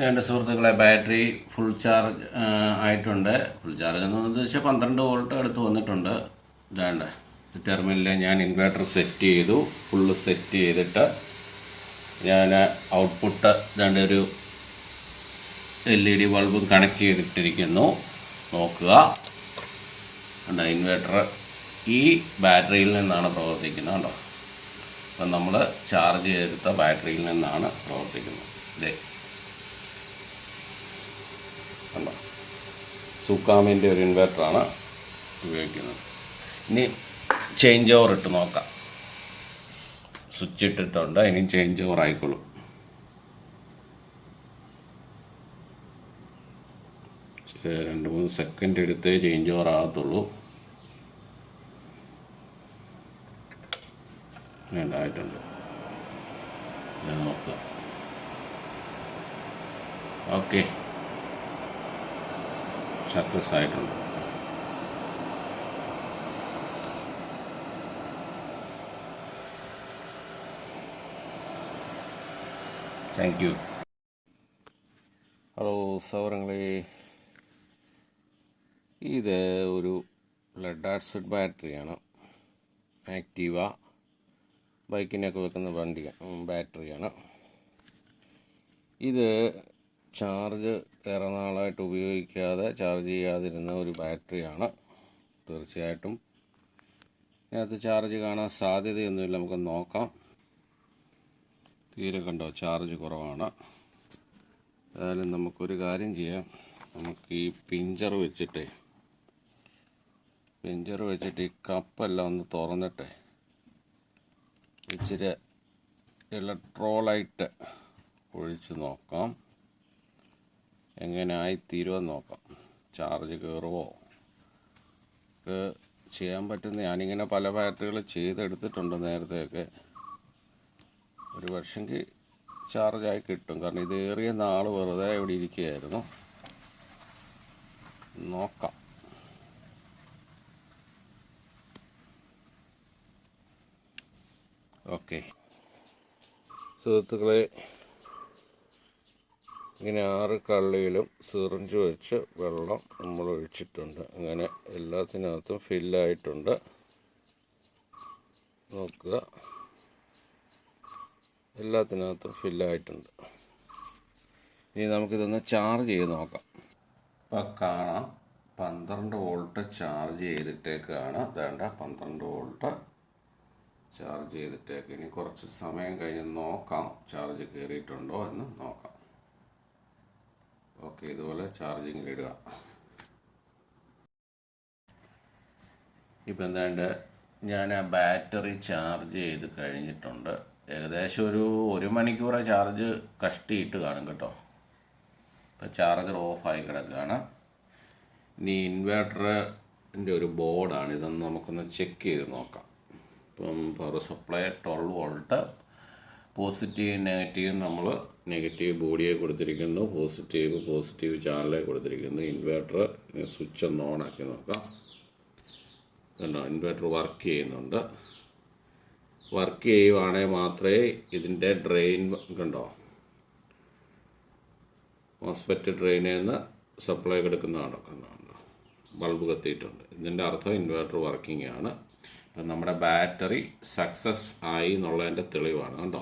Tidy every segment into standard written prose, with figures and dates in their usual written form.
എൻ്റെ സുഹൃത്തുക്കളെ battery full charge ആയിട്ടുണ്ട്. ഫുൾ ചാർജ് എന്ന് ഉദ്ദേശിച്ചാൽ 12 വോൾട്ട് അടുത്ത് വന്നിട്ടുണ്ട്. ഇതാണ്ട് ടെർമിനലിൽ ഞാൻ ഇൻവേർട്ടർ സെറ്റ് ചെയ്തു. ഫുള്ള് സെറ്റ് ചെയ്തിട്ട് ഞാൻ ഔട്ട്പുട്ട് ഇതാണ്ട് ഒരു LED ബൾബും കണക്ട് ചെയ്തിട്ടിരിക്കുന്നു. നോക്കുക, കണ്ടോ, ഇൻവേർട്ടർ ഈ ബാറ്ററിയിൽ നിന്നാണ് പ്രവർത്തിക്കുന്നത്. കണ്ടോ, അപ്പം നമ്മൾ ചാർജ് ചെയ്തെടുത്ത ബാറ്ററിയിൽ നിന്നാണ് പ്രവർത്തിക്കുന്നത്. ഇതേ കണ്ടോ, സുക്കാമിൻ്റെ ഒരു ഇൻവേർട്ടറാണ് ഉപയോഗിക്കുന്നത്. ഇനി ചേഞ്ച് ഓവർ ഇട്ട് നോക്കാം. സ്വിച്ച് ഇട്ടിട്ടുണ്ട്, ഇനി ചേഞ്ച് ഓവർ ആയിക്കോളും. ശരി, 2-3 സെക്കൻഡ് എടുത്തേ ചേഞ്ച് ഓവർ ആകത്തുള്ളൂ. ആയിട്ടുണ്ട്, ഞാൻ നോക്കുക. ഓക്കെ, സക്സസ് ആയിട്ടുണ്ട്. Thank you. ഹലോ സൗരങ്ങളെ, ഇത് ഒരു ലെഡ് ആസിഡ് ബാറ്ററിയാണ്. ആക്റ്റീവ ബൈക്കിനൊക്കെ വെക്കുന്ന ബാറ്ററിയാണ്. ഇത് ചാർജ് ഏറെ നാളായിട്ട് ഉപയോഗിക്കാതെ ചാർജ് ചെയ്യാതിരുന്ന ഒരു ബാറ്ററിയാണ്. തീർച്ചയായിട്ടും ഇതിനകത്ത് ചാർജ് കാണാൻ സാധ്യതയൊന്നുമില്ല. നമുക്ക് നോക്കാം. തീരെ കണ്ടോ, ചാർജ് കുറവാണ്. ഏതായാലും നമുക്കൊരു കാര്യം ചെയ്യാം. നമുക്ക് ഈ പിഞ്ചർ വെച്ചിട്ട് ഈ കപ്പെല്ലാം ഒന്ന് തുറന്നിട്ട് ഇച്ചിരി ഇലക്ട്രോലൈറ്റ് ഒഴിച്ച് നോക്കാം. എങ്ങനെ ആയിത്തീരുമെന്ന് നോക്കാം. ചാർജ് കയറുമോ ഒക്കെ ചെയ്യാൻ പറ്റുന്ന. ഞാനിങ്ങനെ പല ബാറ്ററികൾ ചെയ്തെടുത്തിട്ടുണ്ട് നേരത്തെയൊക്കെ. ഒരു വർഷമെങ്കിൽ ചാർജായി കിട്ടും. കാരണം ഇത് ഏറിയ നാൾ വെറുതെ ഇവിടെ ഇരിക്കുകയായിരുന്നു. നോക്കാം. ഓക്കെ സുഹൃത്തുക്കളെ, ഇങ്ങനെ 6 കള്ളിയിലും സിറിഞ്ച് വെച്ച് വെള്ളം നമ്മൾ ഒഴിച്ചിട്ടുണ്ട്. അങ്ങനെ എല്ലാത്തിനകത്തും ഫില്ലായിട്ടുണ്ട്. നോക്കുക, എല്ലാത്തിനകത്തും ഫില്ലായിട്ടുണ്ട്. ഇനി നമുക്കിതൊന്ന് ചാർജ് ചെയ്ത് നോക്കാം. ഇപ്പം കാണാം, 12 വോൾട്ട് ചാർജ് ചെയ്തിട്ടേക്കാണ്. വേണ്ട, 12 വോൾട്ട് ചാർജ് ചെയ്തിട്ടേക്ക്. ഇനി കുറച്ച് സമയം കഴിഞ്ഞ് നോക്കാം ചാർജ് കയറിയിട്ടുണ്ടോ എന്ന് നോക്കാം. ഓക്കെ, ഇതുപോലെ ചാർജിങ്ങിലിടുക. ഇപ്പം എന്താണ്ട് ഞാൻ ആ ബാറ്ററി ചാർജ് ചെയ്ത് കഴിഞ്ഞിട്ടുണ്ട്. ഏകദേശം ഒരു 1 മണിക്കൂറെ ചാർജ് കഷ്ടിയിട്ട് കാണും കേട്ടോ. ഇപ്പം ചാർജർ ഓഫായി കിടക്കുകയാണ്. ഇനി ഇൻവേർട്ടറിൻ്റെ ഒരു ബോർഡാണ്. ഇതൊന്ന് നമുക്കൊന്ന് ചെക്ക് ചെയ്ത് നോക്കാം. ഇപ്പം power supply 12 volt, positive negative നമ്മൾ നെഗറ്റീവ് ബോഡിയെ കൊടുത്തിരിക്കുന്നു, പോസിറ്റീവ് ചാനലെ കൊടുത്തിരിക്കുന്നു. ഇൻവേർട്ടർ സ്വിച്ച് ഒന്ന് ഓൺ ആക്കി നോക്കാം. കണ്ടോ, ഇൻവേർട്ടർ വർക്ക് ചെയ്യുന്നുണ്ട്. വർക്ക് ചെയ്യുവാണെങ്കിൽ മാത്രമേ ഇതിൻ്റെ ഡ്രെയിൻ കണ്ടോ, മോസ്ഫെറ്റ് ഡ്രെയിനിൽ നിന്ന് സപ്ലൈ എടുക്കുന്ന നടക്കുന്നുണ്ട്. ബൾബ് കത്തിയിട്ടുണ്ട്. ഇതിൻ്റെ അർത്ഥം ഇൻവേർട്ടർ വർക്കിംഗ് ആണ്. അപ്പം നമ്മുടെ ബാറ്ററി സക്സസ് ആയി എന്നുള്ളതിൻ്റെ തെളിവാണ്. കണ്ടോ,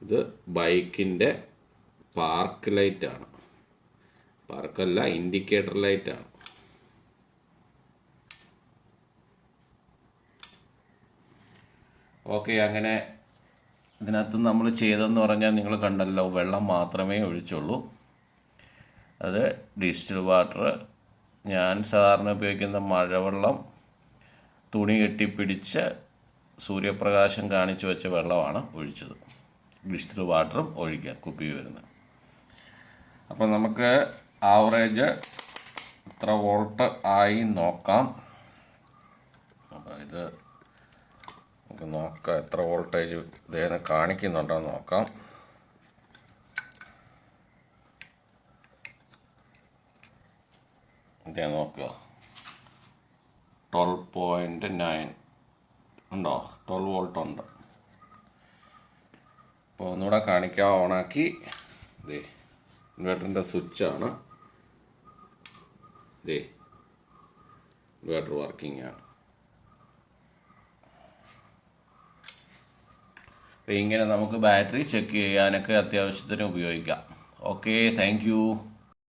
ഇത് ബൈക്കിൻ്റെ പാർക്ക് ലൈറ്റാണ്. പാർക്കല്ല, ഇൻഡിക്കേറ്റർ ലൈറ്റാണ്. ഓക്കെ, അങ്ങനെ ഇതിനകത്ത് നമ്മൾ ചെയ്തതെന്ന് പറഞ്ഞാൽ നിങ്ങൾ കണ്ടല്ലോ, വെള്ളം മാത്രമേ ഒഴിച്ചുള്ളൂ. അത് ഡിസ്റ്റിൽ വാട്ടർ, ഞാൻ സാധാരണ ഉപയോഗിക്കുന്ന മഴവെള്ളം തുണി കെട്ടിപ്പിടിച്ച് സൂര്യപ്രകാശം കാണിച്ചു വെച്ച വെള്ളമാണ് ഒഴിച്ചത്. ഡിസ്റ്റിൽ വാട്ടറും ഒഴിക്കാം, കുപ്പി വരുന്നത്. അപ്പോൾ നമുക്ക് ആവറേജ് എത്ര വോൾട്ട് ആയി നോക്കാം. അപ്പോൾ ഇത് നമുക്ക് നോക്കാം എത്ര വോൾട്ടേജ് ഇതേനെ കാണിക്കുന്നുണ്ടോ നോക്കാം. ഇതേ നോക്കുക, 12.9 ഉണ്ടോ, 12 വോൾട്ട് ഉണ്ട്. അപ്പോൾ ഒന്നുകൂടെ കാണിക്കാം. ഓണാക്കി. ഇതേ ഇൻവേർട്ടറിൻ്റെ സ്വിച്ചാണ്. ഇതേ ഇൻവേർട്ടർ വർക്കിംഗ് ആണ്. അപ്പോൾ ഇങ്ങനെ നമുക്ക് ബാറ്ററി ചെക്ക് ചെയ്യാനൊക്കെ അത്യാവശ്യത്തിന് ഉപയോഗിക്കാം. Okay, thank you.